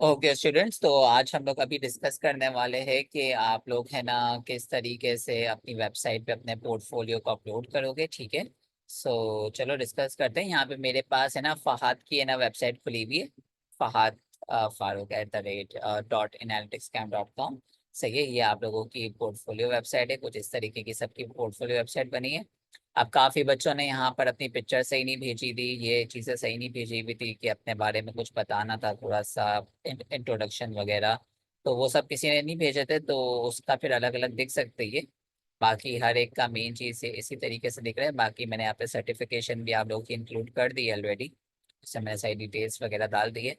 Okay students, तो आज हम लोग अभी डिस्कस करने वाले हैं कि आप लोग है ना किस तरीके से अपनी वेबसाइट पे अपने पोर्टफोलियो को अपलोड करोगे। ठीक है। चलो डिस्कस करते हैं। यहाँ पे मेरे पास है ना फहाद की है ना वेबसाइट खुली हुई है। फहाद फारूक @.analyticscam.com। सही है, ये आप लोगों की पोर्टफोलियो वेबसाइट है। कुछ इस तरीके की सबकी पोर्टफोलियो वेबसाइट बनी है। अब काफी बच्चों ने यहाँ पर अपनी पिक्चर सही नहीं भेजी थी, ये चीजें सही नहीं भेजी हुई थी कि अपने बारे में कुछ बताना था, थोड़ा सा इंट्रोडक्शन वगैरह। तो वो सब किसी ने नहीं भेजे थे, तो उसका फिर अलग अलग दिख सकते है। बाकी हर एक का मेन चीज इसी तरीके से दिख रहा है। बाकी मैंने यहाँ पे सर्टिफिकेशन भी आप लोगों की इंक्लूड कर दी है ऑलरेडी। उससे मैंने सारी डिटेल्स वगैरह डाल दी है।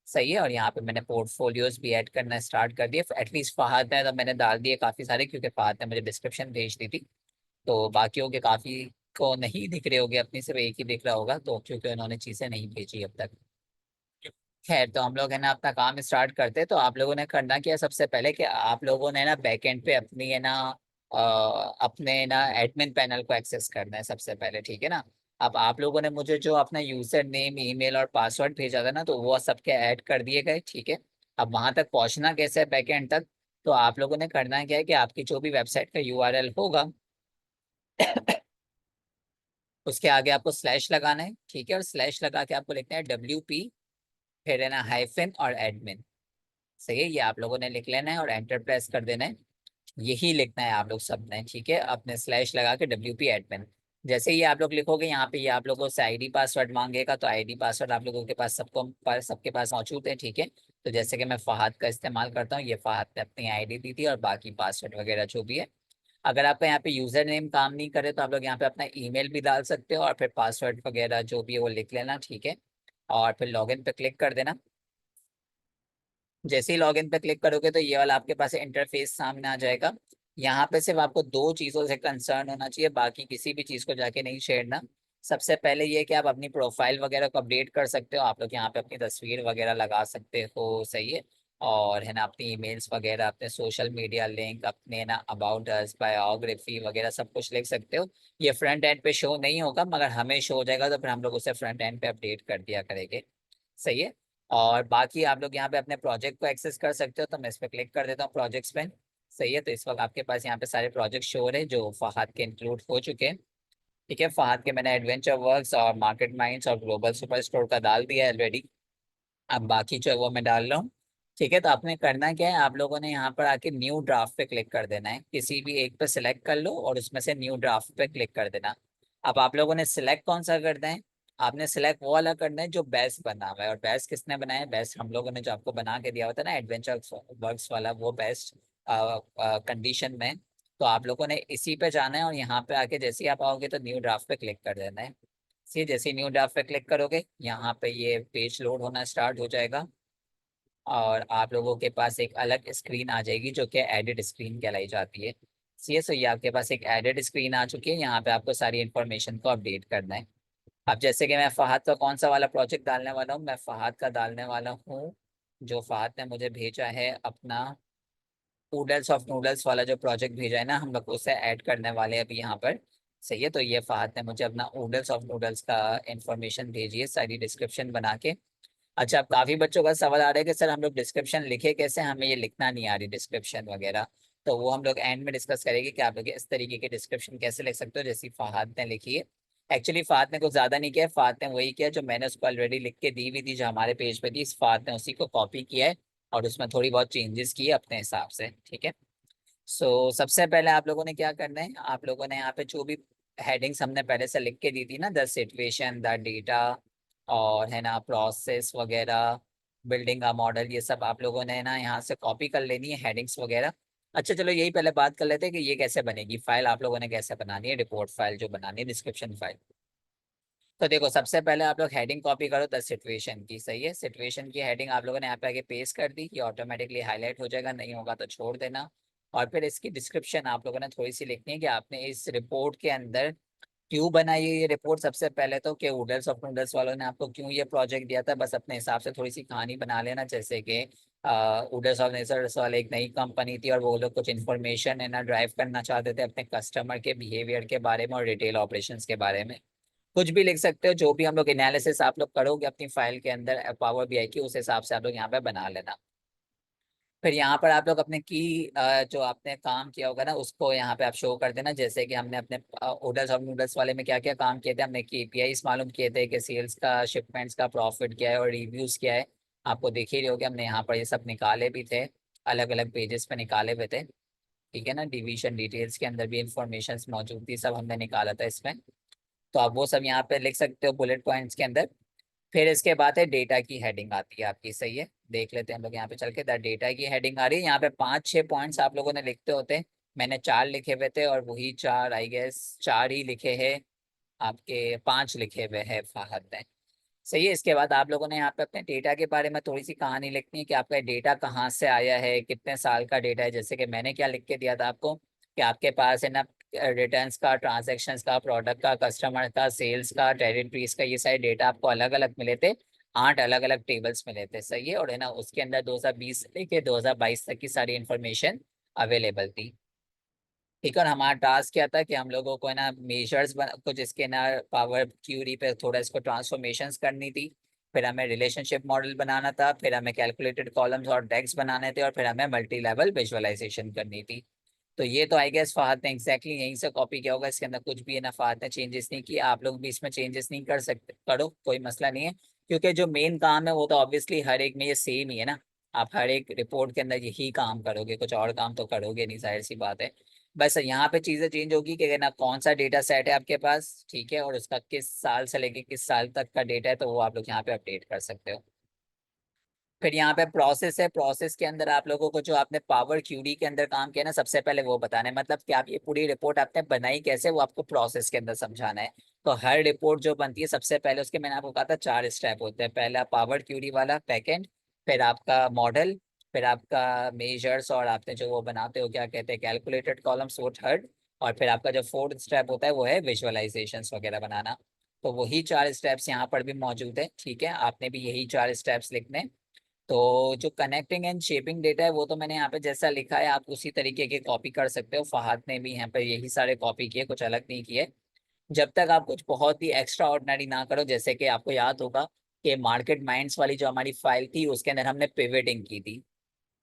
सही है। और यहाँ पे मैंने पोर्टफोलियोज भी ऐड करना स्टार्ट कर दिए। एटलीस्ट फहद ने तो मैंने डाल दिए काफी सारे, क्योंकि फहद ने मुझे डिस्क्रिप्शन भेज दी थी। तो बाकियों के काफी को नहीं दिख रहे होंगे, अपनी सिर्फ एक ही दिख रहा होगा, तो क्योंकि उन्होंने चीजें नहीं भेजी अब तक। खैर, तो हम लोग है ना अपना काम स्टार्ट करते हैं। तो आप लोगों ने करना क्या है, सबसे पहले कि आप लोगों ने ना बैकएंड पे अपनी है ना अपने ना एडमिन पैनल को एक्सेस करना है सबसे पहले। ठीक है ना। अब आप लोगों ने मुझे जो अपना यूजर नेम, ईमेल और पासवर्ड भेजा था ना, तो वो सबके ऐड कर दिए गए। ठीक है। अब वहां तक पहुंचना कैसे है बैकएंड तक, तो आप लोगों ने करना क्या है कि आपकी जो भी वेबसाइट का यूआरएल होगा उसके आगे आपको स्लैश लगाना है। ठीक है। और स्लैश लगा के आपको लिखना है WP, फिर है ना हाइफन और एडमिन। सही है, ये आप लोगों ने लिख लेना है और एंटर प्रेस कर देना है। यही लिखना है आप लोग सब ने। ठीक है। अपने स्लैश लगा के WP एडमिन। जैसे ही आप लोग लिखोगे यहाँ पे, ये आप लोगों से आईडी पासवर्ड मांगेगा, तो आईडी पासवर्ड आप लोगों के पास सबके पास मौजूद है। ठीक है। तो जैसे कि मैं फहद का इस्तेमाल करता हूँ, ये फहद ने अपनी आईडी दी थी, और बाकी पासवर्ड वगैरह जो भी है। अगर आपका यहाँ पे यूजर नेम काम नहीं करे, तो आप लोग यहाँ पे अपना ईमेल भी डाल सकते हो, और फिर पासवर्ड वगैरह जो भी है वो लिख लेना। ठीक है। और फिर लॉगिन पे क्लिक कर देना। जैसे ही लॉगिन पे क्लिक करोगे, तो ये वाला आपके पास इंटरफेस सामने आ जाएगा। यहाँ पे सिर्फ आपको दो चीजों से कंसर्न होना चाहिए, बाकी किसी भी चीज को जाके नहीं छेड़ना। सबसे पहले ये कि आप अपनी प्रोफाइल वगैरह को अपडेट कर सकते हो। आप लोग यहाँ पे अपनी तस्वीर वगैरह लगा सकते हो। सही है। और है ना अपनी ईमेल्स वगैरह, अपने सोशल मीडिया लिंक, अपने ना अबाउट अस, बायोग्राफी वगैरह सब कुछ लिख सकते हो। ये फ्रंट एंड पे शो नहीं होगा, मगर हमें शो हो जाएगा, तो फिर हम लोग उसे फ्रंट एंड पे अपडेट कर दिया करेंगे। सही है। और बाकी आप लोग यहाँ पे अपने प्रोजेक्ट को एक्सेस कर सकते हो, तो मैं इस पर क्लिक कर देता हूँ प्रोजेक्ट्स पे। सही है। तो इस वक्त आपके पास यहाँ पे सारे प्रोजेक्ट शो हो रहे हैं जो फहद के इंक्लूड हो चुके हैं। ठीक है। फहद के मैंने एडवेंचर वर्क्स और मार्केट माइंड्स और ग्लोबल सुपर स्टोर का डाल दिया है ऑलरेडी। अब बाकी जो है वो मैं डाल रहा हूँ। ठीक है। तो आपने करना क्या है, आप लोगों ने यहाँ पर आके न्यू ड्राफ्ट पे क्लिक कर देना है। किसी भी एक पे सिलेक्ट कर लो और उसमें से न्यू ड्राफ्ट पे क्लिक कर देना। अब आप लोगों ने सिलेक्ट कौन सा करना है, आपने सिलेक्ट वो वाला करना है जो बेस्ट बना हुआ है। और बेस्ट किसने बनाया है, बेस्ट हम लोगों ने जो आपको बना के दिया होता है ना एडवेंचर वर्क्स वाला, वो बेस्ट कंडीशन में। तो आप लोगों ने इसी पे जाना है, और यहाँ पे आके जैसे ही आप आओगे तो न्यू ड्राफ्ट पे क्लिक कर देना है। सी जैसे ही न्यू ड्राफ्ट पे क्लिक करोगे, यहाँ पे ये पेज लोड होना स्टार्ट हो जाएगा। और आप लोगों के पास एक अलग स्क्रीन आ जाएगी जो कि एडिट स्क्रीन कहलाई जाती है। सी एस, ये आपके पास एक एडिट स्क्रीन आ चुकी है। यहाँ पे आपको सारी इन्फॉर्मेशन को अपडेट करना है। अब जैसे कि मैं फहद का कौन सा वाला प्रोजेक्ट डालने वाला हूँ, मैं फहद का डालने वाला हूँ जो फहद ने मुझे भेजा है, अपना नूडल्स ऑफ नूडल्स वाला जो प्रोजेक्ट भेजा है ना, हम लोग उसे ऐड करने वाले हैं अभी यहाँ पर। सही है। तो ये फहद ने मुझे अपना नूडल्स ऑफ नूडल्स का इंफॉर्मेशन भेजी है, सारी डिस्क्रिप्शन बना के। अच्छा, अब काफी बच्चों का सवाल आ रहा है कि सर हम लोग डिस्क्रिप्शन लिखे कैसे, हमें ये लिखना नहीं आ रही डिस्क्रिप्शन वगैरह। तो वो हम लोग एंड में डिस्कस करेंगे कि आप लोग इस तरीके की डिस्क्रिप्शन कैसे लिख सकते हो, जैसी फहद ने लिखी है। एक्चुअली फहद ने कुछ ज्यादा नहीं किया है, फहद ने वही किया जो मैंने उसको ऑलरेडी लिख के दी हुई थी, जो हमारे पेज पे थी। इस फहद ने उसी को कॉपी किया है और उसमें थोड़ी बहुत चेंजेस किए अपने हिसाब से। ठीक है। सबसे पहले आप लोगों ने क्या करना है, आप लोगों ने यहाँ पे जो भी हेडिंग्स हमने पहले से लिख के दी थी ना, द सिचुएशन, द डेटा, और है ना प्रोसेस वगैरह, बिल्डिंग का मॉडल, ये सब आप लोगों ने ना यहाँ से कॉपी कर लेनी है हेडिंग्स वगैरह। अच्छा चलो, यही पहले बात कर लेते हैं कि ये कैसे बनेगी फाइल, आप लोगों ने कैसे बनानी है रिपोर्ट फाइल जो बनानी है, डिस्क्रिप्शन फाइल। तो देखो, सबसे पहले आप लोग हेडिंग कॉपी करो द सिचुएशन की। सही है। सिचुएशन की हेडिंग आप लोगों ने यहाँ पे आगे पेस्ट कर दी, ये ऑटोमेटिकली हाईलाइट हो जाएगा, नहीं होगा तो छोड़ देना। और फिर इसकी डिस्क्रिप्शन आप लोगों ने थोड़ी सी लिखनी है कि आपने इस रिपोर्ट के अंदर क्यों बनाई है ये रिपोर्ट। सबसे पहले तो कि नूडल्स ऑफ नूडल्स वालों ने आपको क्यों ये प्रोजेक्ट दिया था, बस अपने हिसाब से थोड़ी सी कहानी बना लेना। जैसे कि नूडल्स ऑफ नूडल्स वाले एक नई कंपनी थी, और वो लोग कुछ इन्फॉर्मेशन है ना ड्राइव करना चाहते थे अपने कस्टमर के बिहेवियर के बारे में और रिटेल ऑपरेशंस के बारे में। कुछ भी लिख सकते हो, जो भी हम लोग एनालिसिस आप लोग करोगे अपनी फाइल के अंदर पावर बीआई की, उस हिसाब से आप लोग यहाँ पे बना लेना। फिर यहाँ पर आप लोग अपने की जो आपने काम किया होगा ना, उसको यहाँ पे आप शो कर देना। जैसे कि हमने अपने ओडल्स और नूडल्स वाले में क्या क्या काम किए थे, हमने केपीआईज मालूम किए थे कि सेल्स का, शिपमेंट्स का, प्रॉफिट क्या है और रिव्यूज क्या है। आपको देख ही रहे होगे, हमने यहाँ पर ये सब निकाले भी थे, अलग अलग पेजेस पे निकाले हुए थे। ठीक है ना, डिवीजन डिटेल्स के अंदर भी इंफॉर्मेशन मौजूद थी, सब हमने निकाला था इसमें। तो आप वो सब यहाँ पे लिख सकते हो बुलेट पॉइंट्स के अंदर। फिर इसके बाद है डेटा की हेडिंग आती है आपकी, सही है। देख लेते हैं हम लोग यहाँ पे चल के, द डेटा की हेडिंग आ रही है। यहाँ पे 5-6 पॉइंट्स आप लोगों ने लिखते होते हैं। मैंने 4 लिखे हुए थे, और वही 4 आई गेस 4 ही लिखे हैं आपके, 5 लिखे हुए हैं फाहद ने। सही है। इसके बाद आप लोगों ने यहाँ पे अपने डेटा के बारे में थोड़ी सी कहानी लिखनी है कि आपका डेटा कहाँ से आया है, कितने साल का डेटा है। जैसे कि मैंने क्या लिख के दिया था आपको, कि आपके पास है ना रिटर्न्स का, ट्रांजैक्शंस का, प्रोडक्ट का, कस्टमर का, सेल्स का, टेरिटरीज का, ये सारे डेटा आपको अलग अलग मिले थे। 8 अलग अलग टेबल्स मिले थे, सही है। और है ना, उसके अंदर 2020 से लेके 2022 तक की सारी इंफॉर्मेशन अवेलेबल थी। ठीक है। और हमारा टास्क क्या था कि हम लोगों को है ना मेजर्स कुछ इसके ना पावर क्यूरी पे थोड़ा इसको ट्रांसफॉर्मेशंस करनी थी। फिर हमें रिलेशनशिप मॉडल बनाना था, फिर हमें कैलकुलेटेड कॉलम्स और डेक्स बनाने थे, और फिर हमें मल्टी लेवल विजुअलाइजेशन करनी थी। तो ये तो आई गेस फहद ने एग्जैक्टली यहीं से कॉपी किया होगा, इसके अंदर कुछ भी है ना फहद ने चेंजेस नहीं किया। आप लोग भी इसमें चेंजेस नहीं कर सकते, करो कोई मसला नहीं है। क्योंकि जो मेन काम है वो तो ऑब्वियसली हर एक में ये सेम ही है ना। आप हर एक रिपोर्ट के अंदर यही काम करोगे, कुछ और काम तो करोगे नहीं, जाहिर सी बात है। बस यहाँ पे चीजें चेंज होगी कि ना कौन सा डेटा सेट है आपके पास, ठीक है, और उसका किस साल से लेके किस साल तक का डेटा है, तो वो आप लोग यहाँ पे अपडेट कर सकते हो। फिर यहाँ पे प्रोसेस है, प्रोसेस के अंदर आप लोगों को जो आपने पावर क्यूरी के अंदर काम किया ना, सबसे पहले वो बताना है। मतलब कि आप ये पूरी रिपोर्ट आपने बनाई कैसे, वो आपको प्रोसेस के अंदर समझाना है। तो हर रिपोर्ट जो बनती है, सबसे पहले उसके मैंने आपको कहा था 4 स्टेप होते हैं। पहला पावर क्यूरी वाला बैकएंड, फिर आपका मॉडल, फिर आपका मेजर्स, और आपने जो वो बनाते हो क्या कहते हैं कैलकुलेटेड कॉलम्स, वो थर्ड। और फिर आपका जो फोर्थ स्टेप होता है वो है विजुअलाइजेशंस वगैरह बनाना। तो वही 4 स्टेप्स यहाँ पर भी मौजूद है, ठीक है। आपने भी यही 4 स्टेप्स लिखने हैं। तो जो कनेक्टिंग एंड शेपिंग डेटा है, वो तो मैंने यहाँ पे जैसा लिखा है आप उसी तरीके के कॉपी कर सकते हो। फहद ने भी यहाँ पे यही सारे कॉपी किए, कुछ अलग नहीं किए। जब तक आप कुछ बहुत ही एक्स्ट्रा ऑर्डिनरी ना करो। जैसे कि आपको याद होगा कि मार्केट माइंड्स वाली जो हमारी फाइल थी, उसके अंदर हमने पिवटिंग की थी,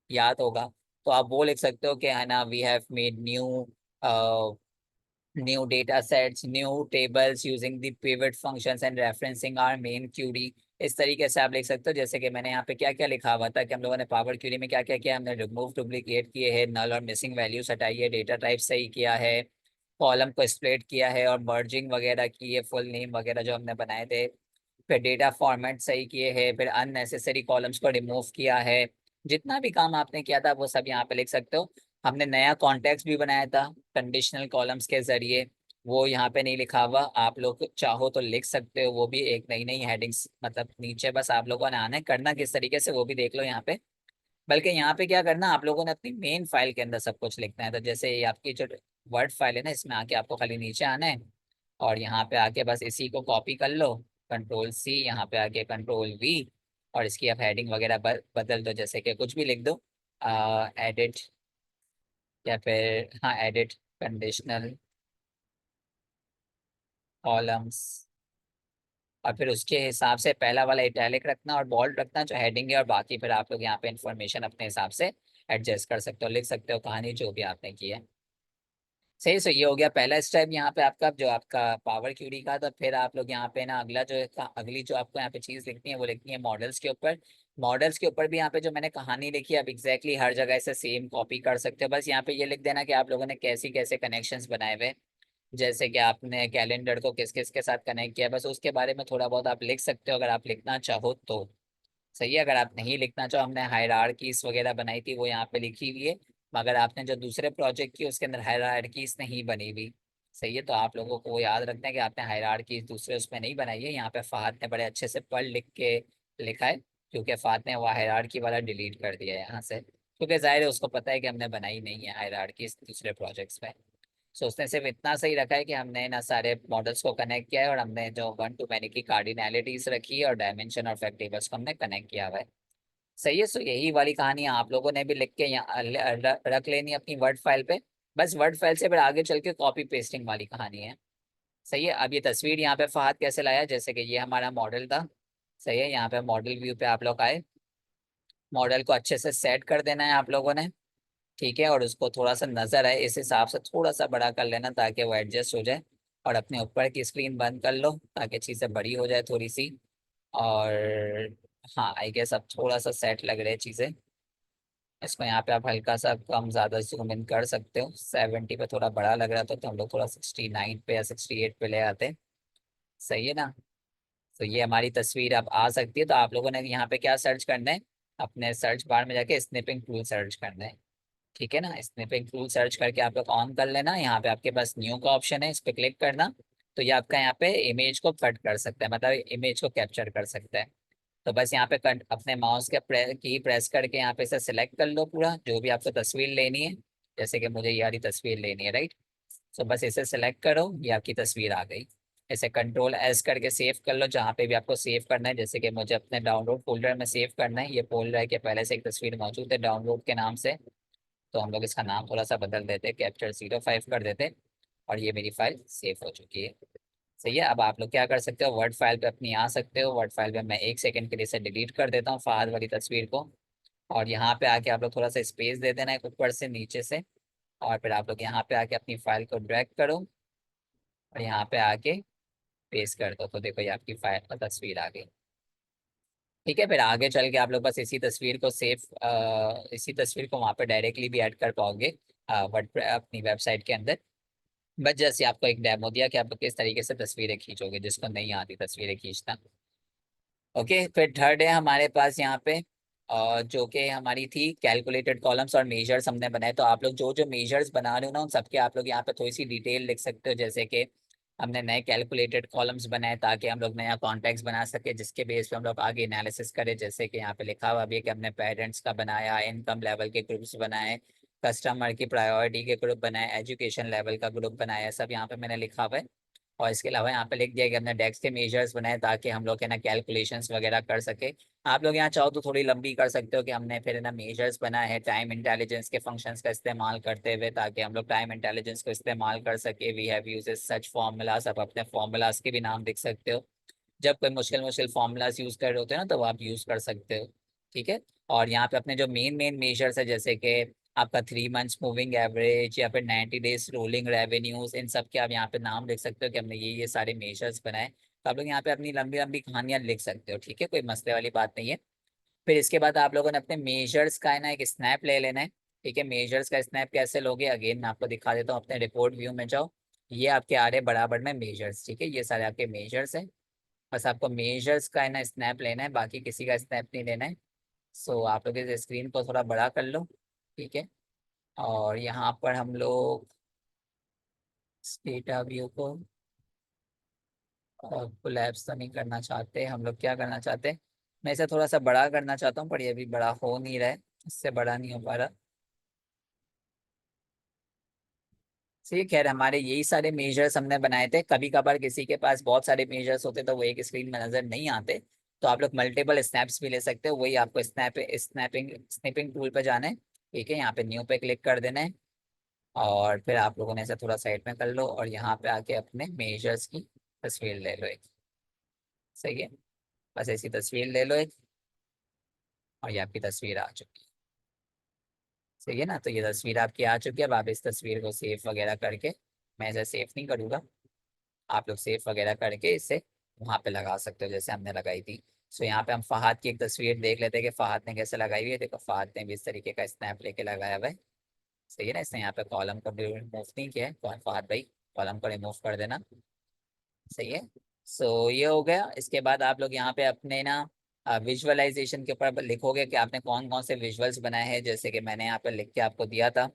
याद होगा। तो आप वो लिख सकते हो कि है ना, we have made new data sets, new tables using the pivot functions and referencing our main query। इस तरीके से आप लिख सकते हो। जैसे कि मैंने यहाँ पे क्या क्या लिखा हुआ था कि हम लोगों ने पावर क्यूरी में क्या क्या किया, हमने रिमूव डुप्लीकेट किए हैं, नल और मिसिंग वैल्यूज हटाई है, डेटा टाइप सही किया है, कॉलम को स्प्लिट किया है, और मर्जिंग वगैरह की है, फुल नेम वगैरह जो हमने बनाए थे। फिर डेटा फॉर्मेट सही किए हैं, फिर अननेसेसरी कॉलम्स को रिमूव किया है। जितना भी काम आपने किया था वो सब यहाँ पे लिख सकते हो। हमने नया कॉन्टेक्स्ट भी बनाया था कंडीशनल कॉलम्स के जरिए, वो यहाँ पे नहीं लिखा हुआ। आप लोग चाहो तो लिख सकते हो, वो भी एक नई नई हेडिंग्स, मतलब नीचे बस आप लोगों ने आना है, करना किस तरीके से वो भी देख लो यहाँ पे। बल्कि यहाँ पे क्या करना, आप लोगों ने अपनी मेन फाइल के अंदर सब कुछ लिखना है। तो जैसे ये आपकी जो वर्ड फाइल है ना, इसमें आके आपको खाली नीचे आना है, और यहाँ पे आके बस इसी को कॉपी कर लो, कंट्रोल C, यहाँ पे आके कंट्रोल V, और इसकी आप हेडिंग वगैरह बदल दो। जैसे कि कुछ भी लिख दो, एडिट, या फिर हाँ एडिट कंडीशनल कॉलम्स। और फिर उसके हिसाब से पहला वाला इटैलिक रखना और बोल्ड रखना जो हेडिंग है, और बाकी फिर आप लोग यहाँ पे इंफॉर्मेशन अपने हिसाब से एडजस्ट कर सकते हो, लिख सकते हो कहानी जो भी आपने की है। सही। सो ये हो गया पहला स्टेप यहाँ पे आपका, जो आपका पावर क्यूरी का। तो फिर आप लोग यहाँ पे ना अगला जो अगली जो आपको यहाँ पे चीज लिखनी है, वो लिखनी है मॉडल्स के ऊपर। मॉडल्स के ऊपर भी यहाँ पे जो मैंने कहानी लिखी है, अब एग्जैक्टली हर जगह से सेम कॉपी कर सकते हो। बस यहाँ पे ये लिख देना कि आप लोगों ने कैसी कैसे कनेक्शंस बनाए हुए। जैसे कि आपने कैलेंडर को किस किस के साथ कनेक्ट किया, बस उसके बारे में थोड़ा बहुत आप लिख सकते हो अगर आप लिखना चाहो तो। सही है। अगर आप नहीं लिखना चाहो, हमने हायरार्कीज वगैरह बनाई थी, वो यहाँ पे लिखी हुई है। मगर आपने जो दूसरे प्रोजेक्ट की उसके अंदर हायरार्कीज नहीं बनी हुई। सही है। तो आप लोगों को वो याद रखना है कि आपने हायरार्कीज दूसरे उसमें नहीं बनाई है। यहाँ पे फहद ने बड़े अच्छे से पढ़ लिख के लिखा है, क्योंकि फहद ने वो हायरार्की वाला डिलीट कर दिया है यहाँ से, क्योंकि जाहिर है उसको पता है कि हमने बनाई नहीं है हायरार्कीज दूसरे प्रोजेक्ट्स में। सो उसने सिर्फ इतना सही रखा है कि हमने ना सारे मॉडल्स को कनेक्ट किया है, और हमने जो वन टू मैनी की कार्डिनैलिटीज रखी है, और डायमेंशन और फैक्ट टेबल्स को हमने कनेक्ट किया हुआ है। सही है। सो यही वाली कहानी आप लोगों ने भी लिख के यहाँ रख लेनी है अपनी वर्ड फाइल पे। बस वर्ड फाइल से फिर आगे चल के कॉपी पेस्टिंग वाली कहानी है। सही है। अब ये तस्वीर यहाँ पे फहद कैसे लाया, जैसे कि ये हमारा मॉडल था। सही है, यहाँ पे मॉडल व्यू पे आप लोग आए, मॉडल को अच्छे से सेट कर देना है आप लोगों ने। ठीक है, और उसको थोड़ा सा नजर आए इस हिसाब से थोड़ा सा बड़ा कर लेना ताकि वो एडजस्ट हो जाए। और अपने ऊपर की स्क्रीन बंद कर लो ताकि चीज़ें बड़ी हो जाए थोड़ी सी। और हाँ, आई गेस अब थोड़ा सा सेट लग रही है चीज़ें। इसको यहाँ पे आप हल्का सा कम ज़्यादा जूम इन कर सकते हो। 70 पे थोड़ा बड़ा लग रहा था तो हम लोग थोड़ा 69 पे या 68 पे ले आते। सही है ना। तो ये हमारी तस्वीर अब आ सकती है। तो आप लोगों ने यहाँ पे क्या सर्च करना है, अपने सर्च बार में जाके स्निपिंग टूल सर्च करना है। ठीक है ना, स्निपिंग टूल सर्च करके आप लोग ऑन कर लेना। यहाँ पे आपके पास न्यू का ऑप्शन है, इस पे क्लिक करना। तो ये आपका यहाँ पे इमेज को कट कर सकता है, मतलब इमेज को कैप्चर कर सकता है। तो बस यहाँ पे कट अपने माउस के की प्रेस करके यहाँ पे से सिलेक्ट कर लो पूरा जो भी आपको तस्वीर लेनी है। जैसे कि मुझे ये वाली तस्वीर लेनी है, राइट। तो बस इसे सिलेक्ट करो, ये आपकी तस्वीर आ गई। इसे कंट्रोल एस करके सेव कर लो जहाँ पे भी आपको सेव करना है। जैसे कि मुझे अपने डाउनलोड फोल्डर में सेव करना है, ये फोल्डर है कि पहले से एक तस्वीर मौजूद है डाउनलोड के नाम से। तो हम लोग इसका नाम थोड़ा सा बदल देते, Capture05 कर देते। और ये मेरी फाइल सेव हो चुकी है। सही है। अब आप लोग क्या कर सकते हो, वर्ड फाइल पे अपनी आ सकते हो। वर्ड फाइल पे मैं 1 सेकंड के लिए इसे डिलीट कर देता हूँ फहद वाली तस्वीर को। और यहाँ पे आके आप लोग थोड़ा सा स्पेस दे देना है ऊपर से नीचे से। और फिर आप लोग यहाँ पे आके अपनी फाइल को ड्रैग करो और यहाँ पे आके पेस्ट कर दो। तो देखो ये आपकी फाइल का तस्वीर आ गई। ठीक है, फिर आगे चल के आप लोग बस इसी तस्वीर को इसी तस्वीर को वहाँ पे डायरेक्टली भी ऐड कर पाओगे वर्ड अपनी वेबसाइट के अंदर। बस जैसे आपको एक डेमो दिया कि आप किस तरीके से तस्वीरें खींचोगे जिसको नहीं आती तस्वीरें खींचना। ओके, फिर थर्ड है हमारे पास यहाँ पे जो कि हमारी थी कैलकुलेटेड कॉलम्स और मेजर्स हमने बनाए। तो आप लोग जो जो मेजर्स बना रहे हो ना उन सबके आप लोग यहाँ पे थोड़ी सी डिटेल लिख सकते हो। जैसे कि हमने नए कैलकुलेटेड कॉलम्स बनाए ताकि हम लोग नया कॉन्टेक्स्ट बना सके जिसके बेस पे हम लोग आगे एनालिसिस करें। जैसे कि यहाँ पे लिखा हुआ भी है कि हमने पेरेंट्स का बनाया, इनकम लेवल के ग्रुप्स बनाए, कस्टमर की प्रायोरिटी के ग्रुप बनाए, एजुकेशन लेवल का ग्रुप बनाया, सब यहाँ पे मैंने लिखा हुआ है। और इसके अलावा यहाँ पे लिख दिया कि हमने डेक्स के मेजर्स बनाए ताकि हम लोग है ना कैलकुलेशंस वगैरह कर सके। आप लोग यहाँ चाहो तो थोड़ी लंबी कर सकते हो कि हमने फिर है ना मेजर्स बनाए हैं टाइम इंटेलिजेंस के फंक्शंस का इस्तेमाल करते हुए ताकि हम लोग टाइम इंटेलिजेंस को इस्तेमाल कर सके। We have used such formulas, आप अपने फॉर्मूलाज के भी नाम लिख सकते हो। जब कोई मुश्किल मुश्किल फॉर्मूलाज यूज कर रहे होते हैं ना तो वो आप यूज कर सकते हो। ठीक है। और यहाँ पे अपने जो मेन मेन मेजर्स है जैसे कि आपका 3 मंथ्स मूविंग एवरेज या फिर 90 डेज रोलिंग रेवेन्यूज, इन सब के आप यहाँ पे नाम लिख सकते हो कि हमने ये सारे मेजर्स बनाए। तो आप लोग यहाँ पे अपनी लंबी लंबी कहानियां लिख सकते हो। ठीक है, कोई मसले वाली बात नहीं है। फिर इसके बाद आप लोगों ने अपने मेजर्स का है ना एक स्नैप ले लेना है। ठीक है, मेजर्स का स्नैप कैसे लोगे, अगेन मैं आपको दिखा देता हूँ। अपने रिपोर्ट व्यू में जाओ, ये आपके आ रहे बराबर में मेजर्स। ठीक है, ये सारे आपके मेजर्स हैं। बस आपको मेजर्स का है ना स्नैप लेना है, बाकी किसी का स्नैप नहीं लेना है। सो आप लोग इस स्क्रीन को थोड़ा बड़ा कर लो। ठीक है, और यहाँ पर हम लोग डेटा व्यू को कोलैप्स तो नहीं करना चाहते। हम लोग क्या करना चाहते हैं, मैं इसे थोड़ा सा बड़ा करना चाहता हूँ पर ये अभी बड़ा हो नहीं रहा है, इससे बड़ा नहीं हो पा रहा। सही, खैर हमारे यही सारे मेजर्स हमने बनाए थे। कभी कभार किसी के पास बहुत सारे मेजर्स होते तो वो एक स्क्रीन में नजर नहीं आते। तो आप लोग मल्टीपल स्नैप्स भी ले सकते हो। वही आपको स्नैपिंग टूल पे जाना है। ठीक है, यहाँ पे न्यू पे क्लिक कर देना है। और फिर आप लोगों ने इसे थोड़ा साइड में कर लो और यहाँ पे आके अपने मेजर्स की तस्वीर ले लो एक। सही है, बस ऐसी तस्वीर ले लो एक। और ये आपकी तस्वीर आ चुकी है। सही है ना, तो ये तस्वीर आपकी आ चुकी है। अब आप इस तस्वीर को सेव वगैरह करके, मैं इसे सेव नहीं करूँगा, आप लोग सेव वगैरह करके इसे वहां पे लगा सकते हो जैसे हमने लगाई थी। सो यहाँ पे हम फहद की एक तस्वीर देख लेते हैं कि फहद ने कैसे लगाई हुई है। देखो फहद ने भी इस तरीके का स्नैप लेके लगाया हुआ है। सही है ना, इसने यहाँ पे कॉलम को रिमूव नहीं किया है। फहद भाई, कॉलम को रिमूव कर देना। सही है। सो ये हो गया। इसके बाद आप लोग यहाँ पे अपने ना विजुअलाइजेशन के ऊपर लिखोगे कि आपने कौन कौन से विजुअल्स बनाए हैं। जैसे कि मैंने यहाँ पे लिख के आपको दिया था